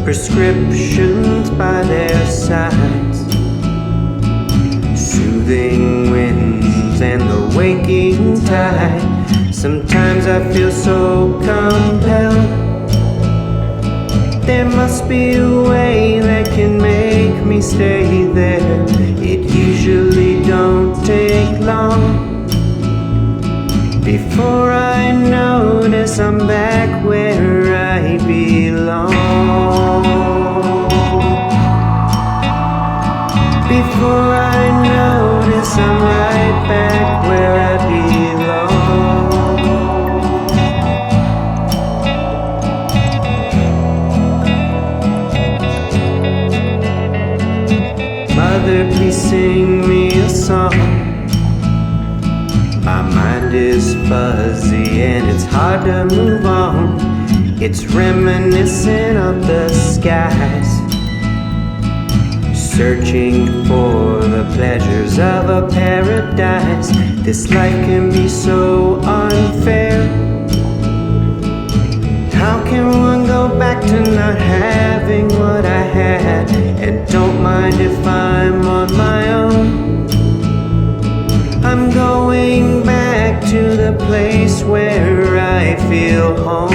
prescriptions by their sides, soothing winds and the waking tide. Sometimes I feel so compelled. There must be a way that can make me stay there. It usually don't take long before I notice I'm back where I belong. Before I notice I'm right back where I belong. Mother, please sing me a song. My mind is fuzzy and it's hard to move on. It's reminiscent of the skies, searching for the pleasures of a paradise. This life can be so unfair. How can one go back to not having what I had? And don't mind if I'm on my own. I'm going back to the place where I feel home.